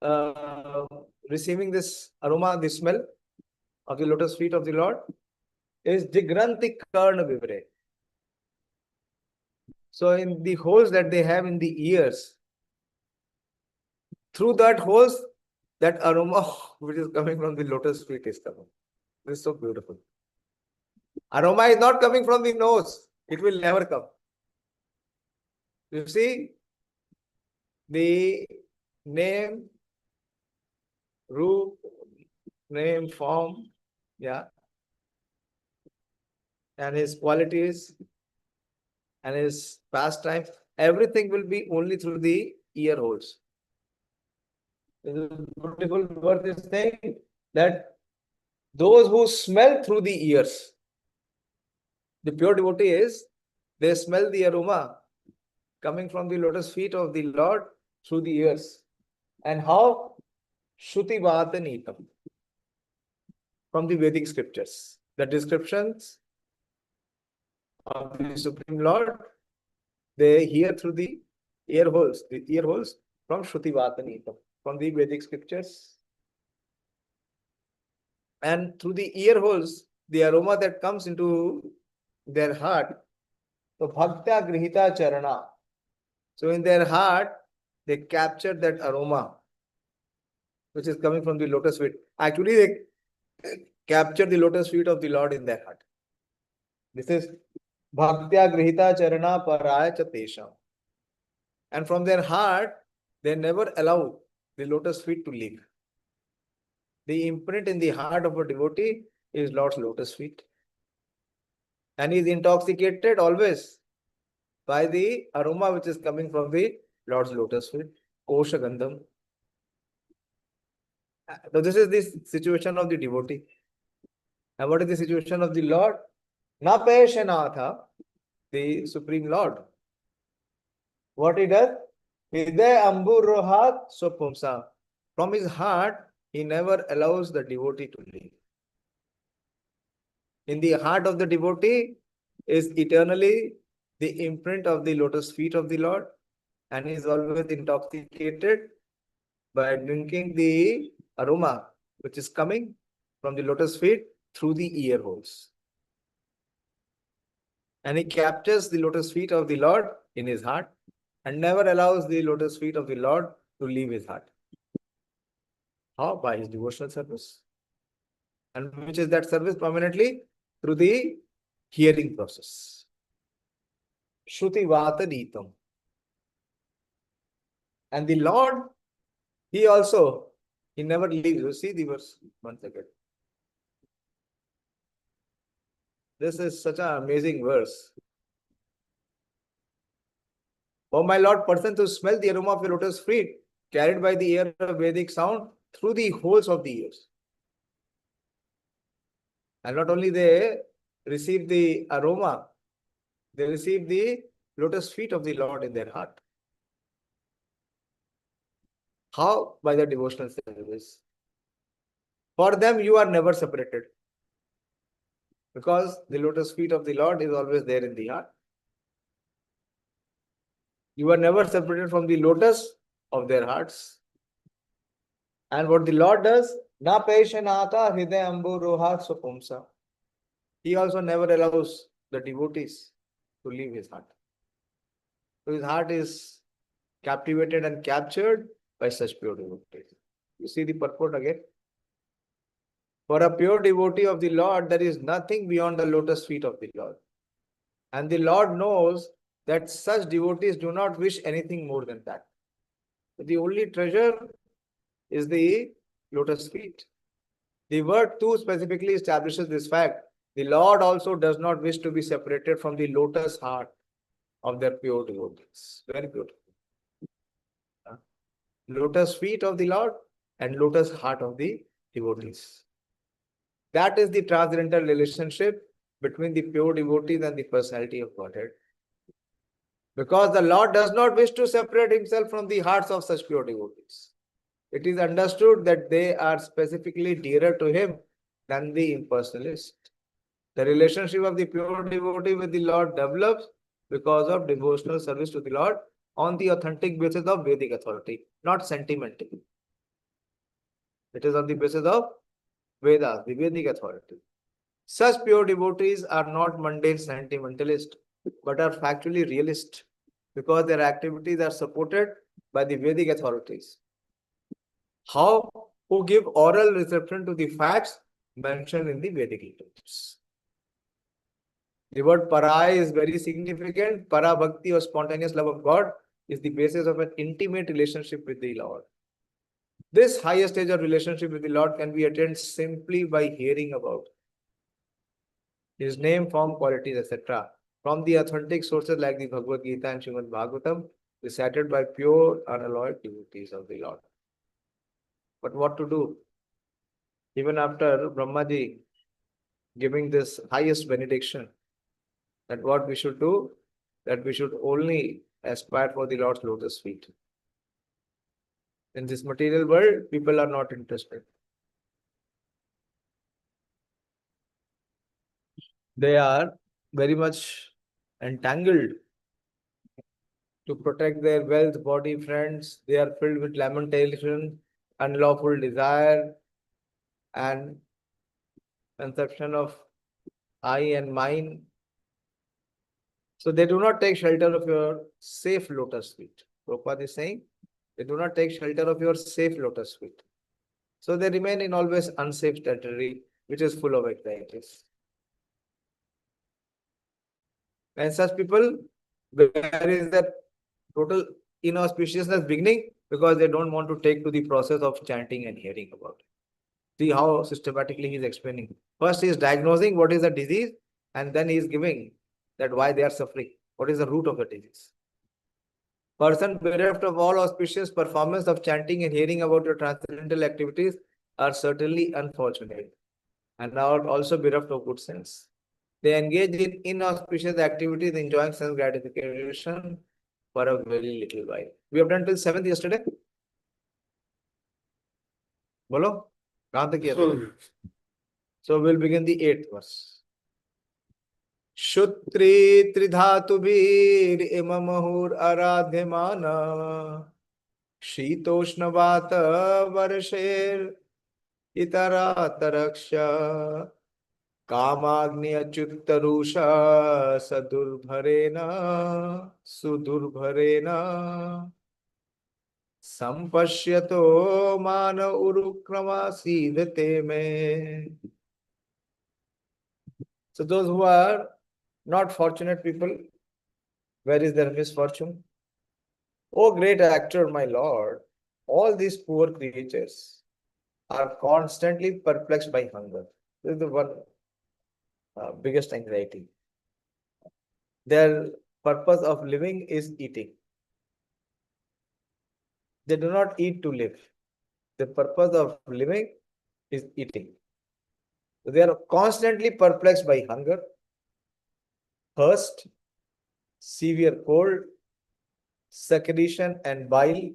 uh, receiving this aroma, the smell of the lotus feet of the Lord, is Jigranti Karna Vivre. So in the holes that they have in the ears, through that holes, that aroma which is coming from the lotus feet is coming. This is so beautiful. Aroma is not coming from the nose. It will never come. You see, the name, root, name, form, yeah, and his qualities and his pastime, everything will be only through the ear holes. The beautiful verse is saying that those who smell through the ears, the pure devotee is, they smell the aroma coming from the lotus feet of the Lord through the ears. And how? Shruti Vatanitam. From the Vedic scriptures. The descriptions of the Supreme Lord, they hear through the ear holes from Shruti Vatanitam, from the Vedic scriptures. And through the ear holes, the aroma that comes into their heart, so Bhaktya Grihita Charana. So in their heart, they capture that aroma which is coming from the lotus feet. Actually, they capture the lotus feet of the Lord in their heart. This is Bhaktya Grihita Charana Paraya Chatesham. And from their heart, they never allow the lotus feet to leave. The imprint in the heart of a devotee is Lord's lotus feet. And he is intoxicated always by the aroma which is coming from the Lord's lotus feet, Kosha Gandham. So this is the situation of the devotee. And what is the situation of the Lord? Napeshanatha, the Supreme Lord. What he does? Hidaya Amburohat Swapumsa. From his heart, he never allows the devotee to leave. In the heart of the devotee is eternally the imprint of the lotus feet of the Lord, and he is always intoxicated by drinking the aroma which is coming from the lotus feet through the ear holes. And he captures the lotus feet of the Lord in his heart and never allows the lotus feet of the Lord to leave his heart. How? By his devotional service. And which is that service prominently? Through the hearing process. Shruti Vatanitam. And the Lord, he never leaves. You see the verse once again. This is such an amazing verse. Oh my Lord, person to smell the aroma of your lotus feet, carried by the air of Vedic sound through the holes of the ears. And not only they receive the aroma, they receive the lotus feet of the Lord in their heart. How? By the devotional service. For them, you are never separated. Because the lotus feet of the Lord is always there in the heart. You are never separated from the lotus of their hearts. And what the Lord does, na peshanata hridayambu rohat swapumsa. He also never allows the devotees to leave his heart. So his heart is captivated and captured by such pure devotees. You see the purport again. For a pure devotee of the Lord, there is nothing beyond the lotus feet of the Lord. And the Lord knows that such devotees do not wish anything more than that. The only treasure is the lotus feet. The word too specifically establishes this fact. The Lord also does not wish to be separated from the lotus heart of their pure devotees. Very beautiful. Lotus feet of the Lord and lotus heart of the devotees. That is the transcendental relationship between the pure devotees and the personality of Godhead. Because the Lord does not wish to separate himself from the hearts of such pure devotees. It is understood that they are specifically dearer to him than the impersonalist. The relationship of the pure devotee with the Lord develops because of devotional service to the Lord on the authentic basis of Vedic authority, not sentimentally. It is on the basis of Vedas, the Vedic authority. Such pure devotees are not mundane sentimentalists, but are factually realist because their activities are supported by the Vedic authorities. How? Who give oral reception to the facts mentioned in the Vedic literatures. The word para is very significant. Para bhakti or spontaneous love of God is the basis of an intimate relationship with the Lord. This highest stage of relationship with the Lord can be attained simply by hearing about His name, form, qualities, etc. from the authentic sources like the Bhagavad Gita and Srimad Bhagavatam, recited by pure, unalloyed devotees of the Lord. But what to do? Even after Brahmaji giving this highest benediction, that what we should do, that we should only aspire for the Lord's lotus feet. In this material world, people are not interested. They are very much entangled to protect their wealth, body, friends. They are filled with lamentation, unlawful desire, and conception of I and mine. So they do not take shelter of your safe lotus feet. Prabhupada is saying, they do not take shelter of your safe lotus feet. So they remain in always unsafe territory, which is full of anxieties. And such people, where is that total inauspiciousness beginning? Because they don't want to take to the process of chanting and hearing about it. See how systematically he is explaining. First he is diagnosing what is the disease, and then he is giving that why they are suffering. What is the root of the disease? Person bereft of all auspicious performance of chanting and hearing about your transcendental activities are certainly unfortunate and are also bereft of good sense. They engage in inauspicious activities, enjoying sense gratification for a very little while. We have done till 7th yesterday. Bolo? So we'll begin the 8th verse. Shutri tridhatubhir imamahur aradhyamana Shitoshnavat varshir itararaksha Kamagni achyuttarusha sadurбharena sudurбharena Sampashyato mana urukrama sidhate me. So those who are not fortunate people, where is their misfortune? O great actor, my lord, all these poor creatures are constantly perplexed by hunger. This is the one biggest anxiety. Their purpose of living is eating. They do not eat to live. The purpose of living is eating. So they are constantly perplexed by hunger, thirst, severe cold, secretion and bile,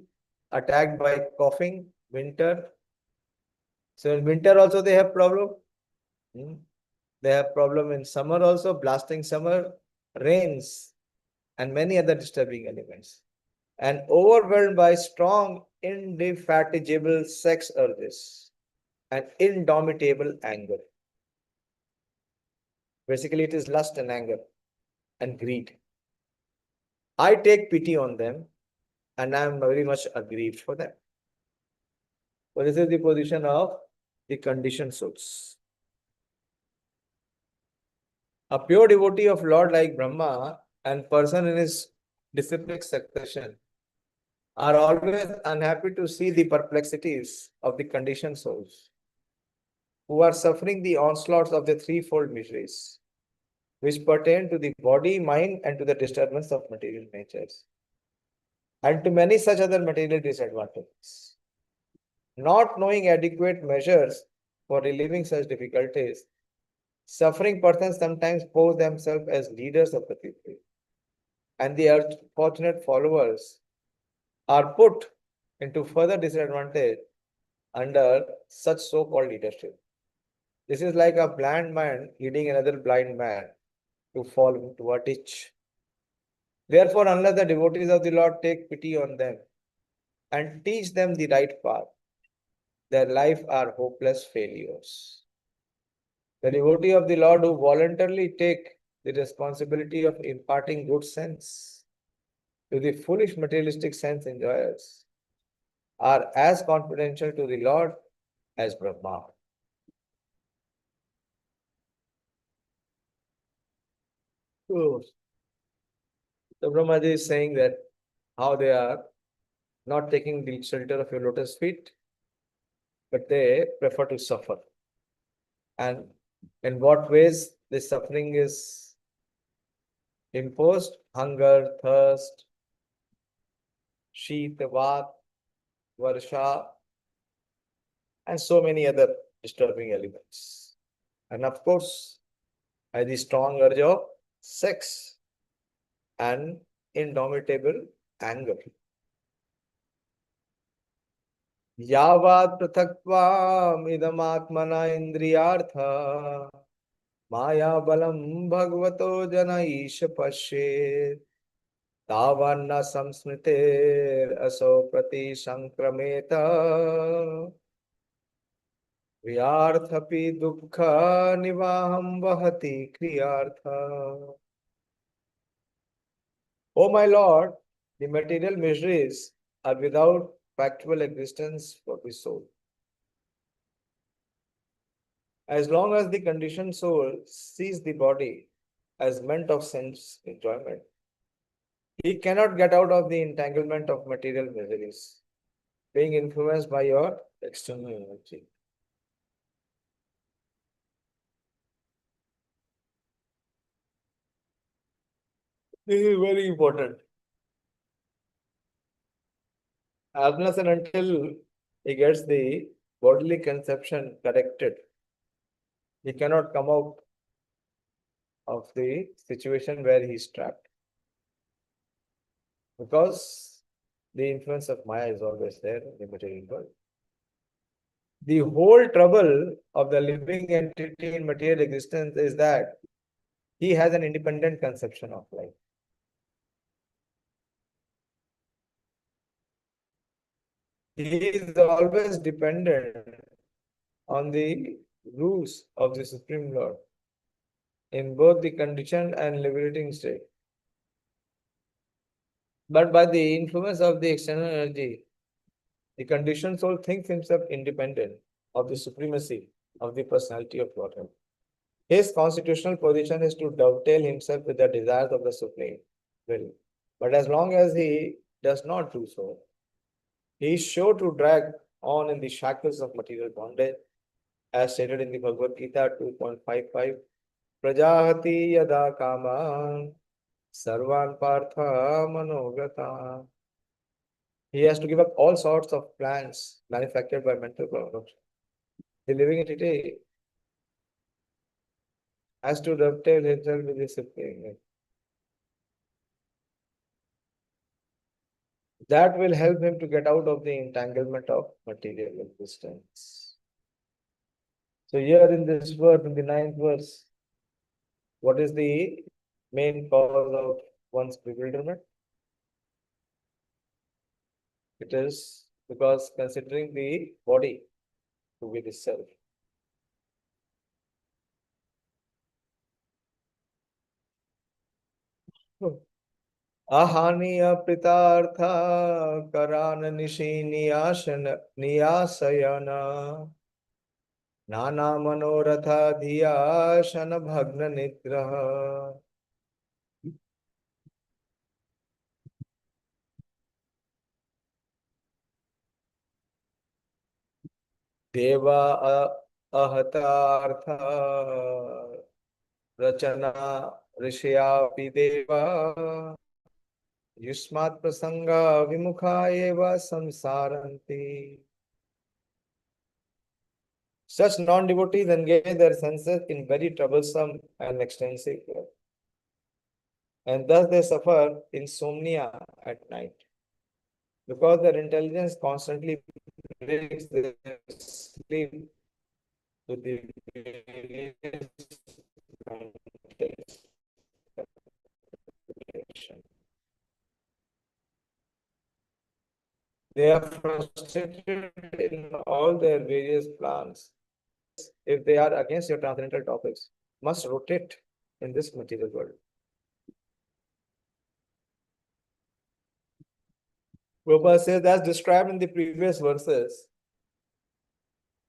attacked by coughing, winter. So in winter also they have problem. They have problem in summer also, blasting summer, rains, and many other disturbing elements. And overwhelmed by strong, indefatigable sex urges and indomitable anger. Basically, it is lust and anger and greed. I take pity on them and I am very much aggrieved for them. So this is the position of the conditioned souls. A pure devotee of Lord like Brahma and person in his disciplic succession are always unhappy to see the perplexities of the conditioned souls who are suffering the onslaughts of the threefold miseries, which pertain to the body, mind, and to the disturbance of material natures, and to many such other material disadvantages. Not knowing adequate measures for relieving such difficulties, suffering persons sometimes pose themselves as leaders of the people, and the unfortunate followers are put into further disadvantage under such so-called leadership. This is like a blind man leading another blind man to fall into a ditch. Therefore, unless the devotees of the Lord take pity on them and teach them the right path, their life are hopeless failures. The devotee of the Lord who voluntarily take the responsibility of imparting good sense to the foolish materialistic sense enjoyers are as confidential to the Lord as Brahma. So, the Brahmaji is saying that how they are not taking the shelter of your lotus feet, but they prefer to suffer. And in what ways this suffering is imposed? Hunger, thirst, sheet, vat, varsha, and so many other disturbing elements. And of course, by the strong urge of sex and indomitable anger. Yavad पृथक्त्वाम् इदमात्मना इन्द्रियार्थ माया बलम भगवतो जन ईश पश्येत् तावन्न संस्मृतेर असौ प्रति संक्रमेत व्यार्थपि दुःख निवाहं वहति क्रियार्थ. O my Lord, the material miseries are without factual existence for the soul. As long as the conditioned soul sees the body as meant of sense enjoyment, he cannot get out of the entanglement of material miseries, being influenced by your external energy. This is very important. Unless and until he gets the bodily conception corrected, he cannot come out of the situation where he is trapped. Because the influence of Maya is always there in the material world. The whole trouble of the living entity in material existence is that he has an independent conception of life. He is always dependent on the rules of the Supreme Lord in both the conditioned and liberating state. But by the influence of the external energy, the conditioned soul thinks himself independent of the supremacy of the personality of Godhead. His constitutional position is to dovetail himself with the desires of the Supreme Will. But as long as he does not do so, he is sure to drag on in the shackles of material bondage, as stated in the Bhagavad Gita 2.55. Prajahati yada kaman sarvan partha manogata. He has to give up all sorts of plans manufactured by mental production. The living entity has to dovetail himself with the Supreme. That will help him to get out of the entanglement of material existence. So here in this verse, in the 9th verse, what is the main cause of one's bewilderment? It is because considering the body to be the self. Ahaniya pritartha karana nishi niyasayana nana manoratha dhiya shana bhagna nigraha. Deva ahatartha rachana rishyapi deva yusmat prasanga vimukha eva samsaranti. Such non-devotees engage their senses in very troublesome and extensive work, and thus they suffer insomnia at night because their intelligence constantly breaks their sleep with the various contemplation. They are frustrated in all their various plans. If they are against your transcendental topics, must rotate in this material world. Prabhupada says, as described in the previous verses,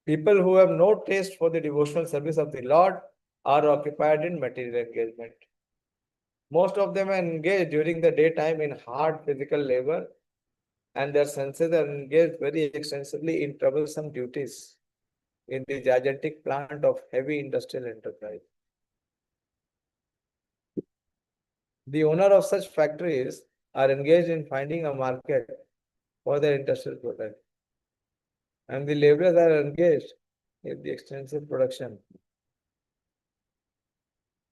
people who have no taste for the devotional service of the Lord are occupied in material engagement. Most of them are engaged during the daytime in hard physical labor, and their senses are engaged very extensively in troublesome duties in the gigantic plant of heavy industrial enterprise. The owner of such factories are engaged in finding a market for their industrial product, and the laborers are engaged in the extensive production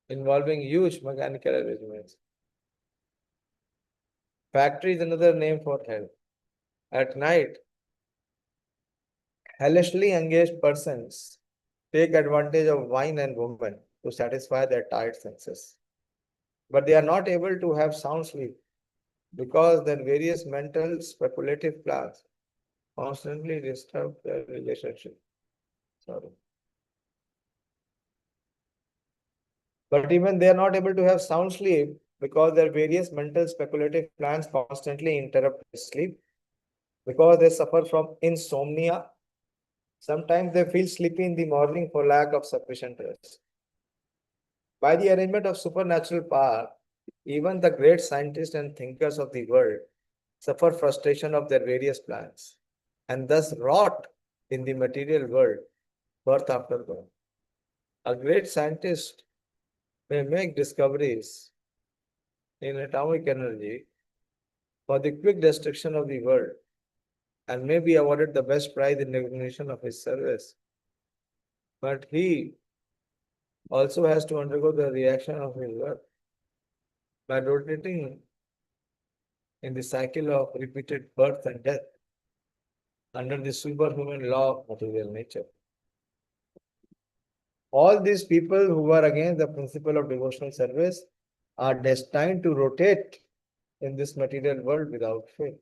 involving huge mechanical arrangements. Factory is another name for hell. At night, hellishly engaged persons take advantage of wine and women to satisfy their tired senses. But they are not able to have sound sleep because their various mental speculative plans constantly disturb their relationship. Sorry. But even they are not able to have sound sleep because their various mental speculative plans constantly interrupt sleep, because they suffer from insomnia. Sometimes they feel sleepy in the morning for lack of sufficient rest. By the arrangement of supernatural power, even the great scientists and thinkers of the world suffer frustration of their various plans and thus rot in the material world, birth after birth. A great scientist may make discoveries in atomic energy for the quick destruction of the world and may be awarded the best prize in recognition of his service. But he also has to undergo the reaction of his work by rotating in the cycle of repeated birth and death under the superhuman law of material nature. All these people who are against the principle of devotional service are destined to rotate in this material world without fail.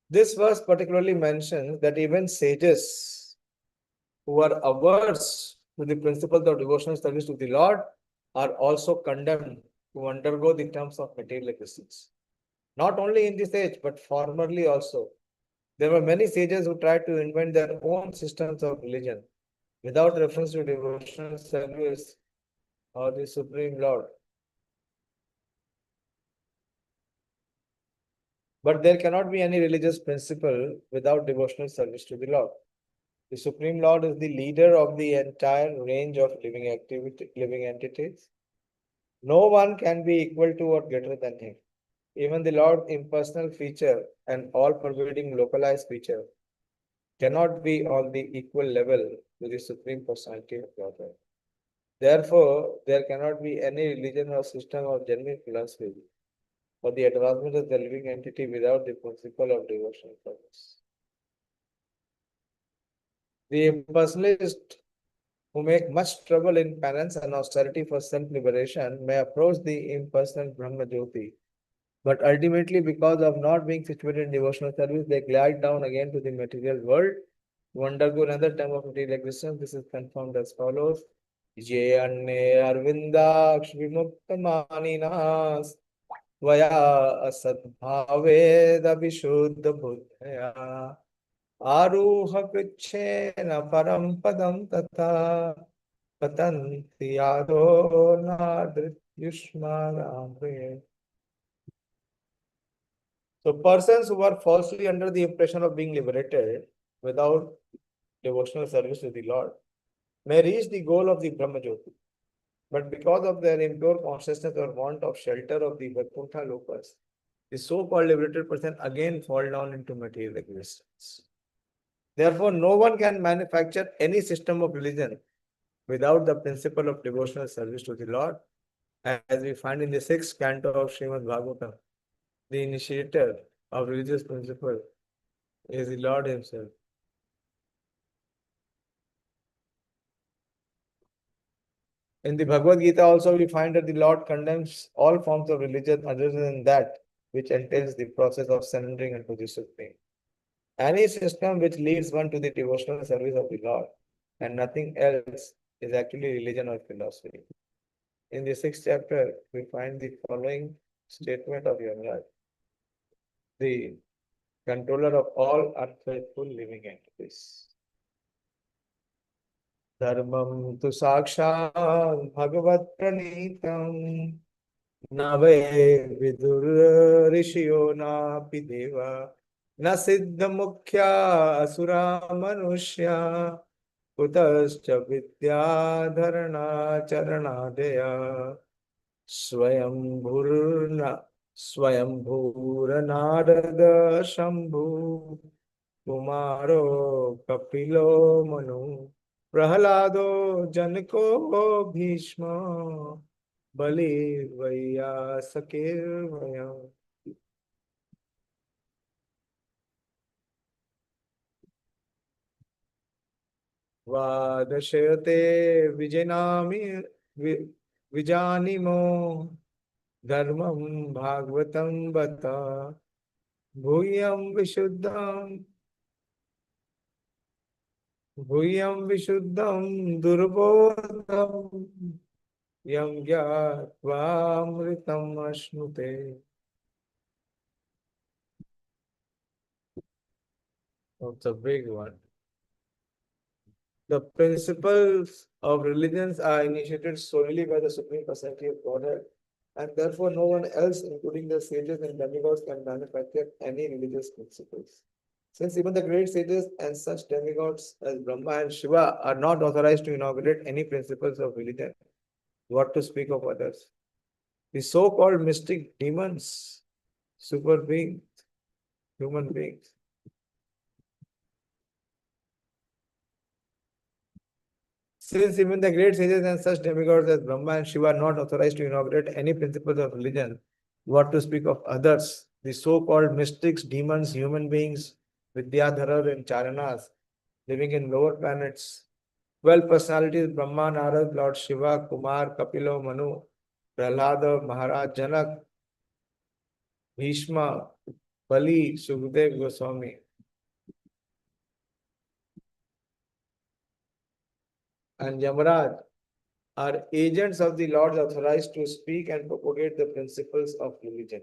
This verse particularly mentions that even sages who are averse to the principles of devotional service to the Lord are also condemned to undergo the terms of material existence. Not only in this age, but formerly also. There were many sages who tried to invent their own systems of religion without reference to devotional service or the Supreme Lord. But there cannot be any religious principle without devotional service to the Lord. The Supreme Lord is the leader of the entire range of living entities. No one can be equal to or greater than him. Even the Lord's impersonal feature and all-pervading localized feature cannot be on the equal level with the Supreme Personality of Godhead. Therefore, there cannot be any religion or system of genuine philosophy for the advancement of the living entity without the principle of devotional service. The impersonalists who make much trouble in penance and austerity for self-liberation may approach the impersonal Brahma Jyoti. But ultimately, because of not being situated in devotional service, they glide down again to the material world to undergo another term of material existence. This is confirmed as follows. Ye anne arvindaksh vimuktamaninas vaya asadbhaveda vishuddha buddhaya आरूह पृच्छेन परम पदम तथा पतन्ति यादो नादृत्युष्मानाम्रे. So persons who are falsely under the impression of being liberated without devotional service to the Lord may reach the goal of the Brahma Jyoti. But because of their impure consciousness or want of shelter of the Vaikuntha lokas, the so-called liberated person again fall down into material existence. Therefore, no one can manufacture any system of religion without the principle of devotional service to the Lord, as we find in the sixth canto of Srimad Bhagavatam. The initiator of religious principle is the Lord Himself. In the Bhagavad Gita also we find that the Lord condemns all forms of religion other than that which entails the process of surrendering unto the Supreme. Any system which leads one to the devotional service of the Lord and nothing else is actually religion or philosophy. In the sixth chapter, we find the following statement of Yamaraj, the controller of all unfaithful living entities. Dharmam tu sakshat bhagavat pranitam na ve vidur rishyo na pideva na siddha mukhya asura manushya kutascha vidyadharana charanadaya स्वयंभूर्न स्वयंभूरनारद Shambhu कुमारो कपिलो Manu प्रहलादो जनको भीष्म बलि वैयासकेर्वयम् वादशयते विजनामि विजानीमो धर्मं भागवतं बत भूयं विशुद्धं दुर्बोधं यं ज्ञात्वामृतम् अश्नुते. That's a big one. The principles of religions are initiated solely by the Supreme Personality of Godhead, and therefore no one else, including the sages and demigods, can manufacture any religious principles. Since even the great sages and such demigods as Brahma and Shiva are not authorized to inaugurate any principles of religion, what to speak of others? The so-called mystic demons, super beings, human beings, since even the great sages and such demigods as Brahma and Shiva are not authorized to inaugurate any principles of religion, what to speak of others, the so-called mystics, demons, human beings, Vidyadharar and Charanas, living in lower planets, 12 personalities, Brahma, Narad, Lord Shiva, Kumar, Kapilo, Manu, Prahlada, Maharaj, Janak, Bhishma, Bali, Sukhdev Goswami, and Yamaraj are agents of the Lord authorized to speak and propagate the principles of religion.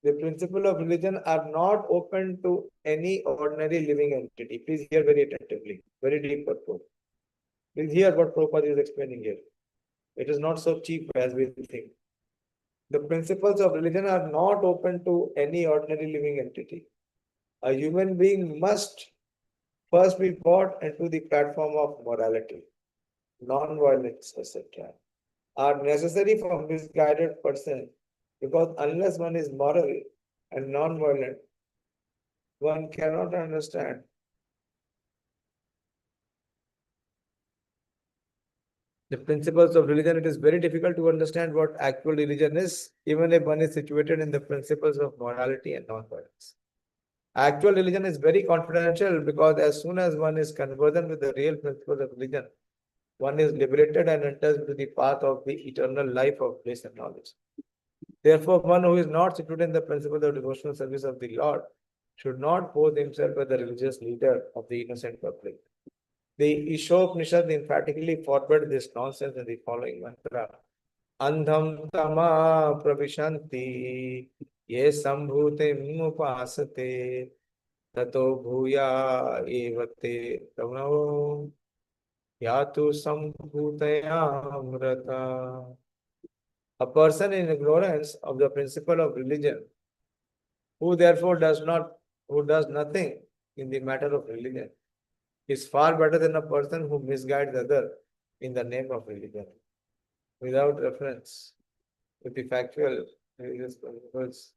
The principles of religion are not open to any ordinary living entity. Please hear very attentively, very deep purport. Please hear what Prabhupada is explaining here. It is not so cheap as we think. The principles of religion are not open to any ordinary living entity. A human being must first be brought into the platform of morality, non-violence, etc. are necessary for a misguided person, because unless one is moral and non-violent, one cannot understand the principles of religion. It is very difficult to understand what actual religion is, even if one is situated in the principles of morality and non-violence. Actual religion is very confidential, because as soon as one is conversant with the real principles of religion, one is liberated and enters into the path of the eternal life of bliss and knowledge. Therefore, one who is not situated in the principle of devotional service of the Lord should not pose himself as the religious leader of the innocent public. The Ishopanishad emphatically forbade this nonsense in the following mantra. Andham tama pravishanti ye sambhutim upasate tato bhuya evate tamavo yatu sambhutayamrata. A person in ignorance of the principle of religion, who therefore who does nothing in the matter of religion, is far better than a person who misguides other in the name of religion, without reference to the factual religious principles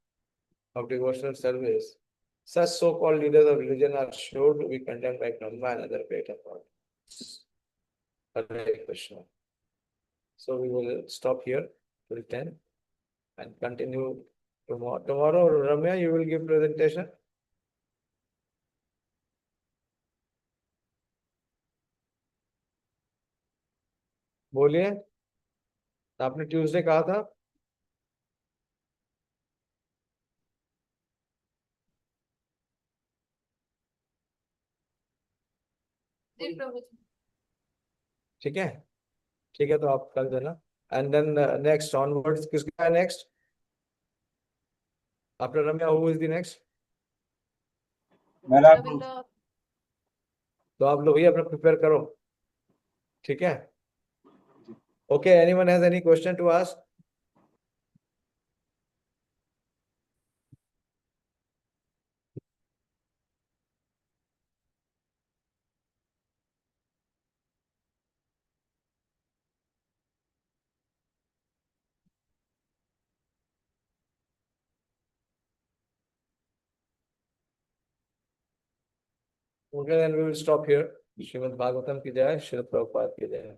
of devotional service. Such so-called leaders of religion are sure to be condemned by Brahma and other great authorities. Hare Krishna. So we will stop here till 10 and continue tomorrow. Tomorrow, Ramya, you will give presentation. बोलिए, आपने Tuesday कहा था. ठीक है, ठीक है, तो आप कल देना। एंड देन नेक्स्ट ऑनवर्ड्स किसका है next? After Ramya who is the next? मेरा तो आप लोग ही अपना प्रिपेयर करो, ठीक है? Okay, anyone has any question to ask? Okay, then we will stop here. Srimad Bhagavatam की जय, श्रील प्रभुपाद की जय।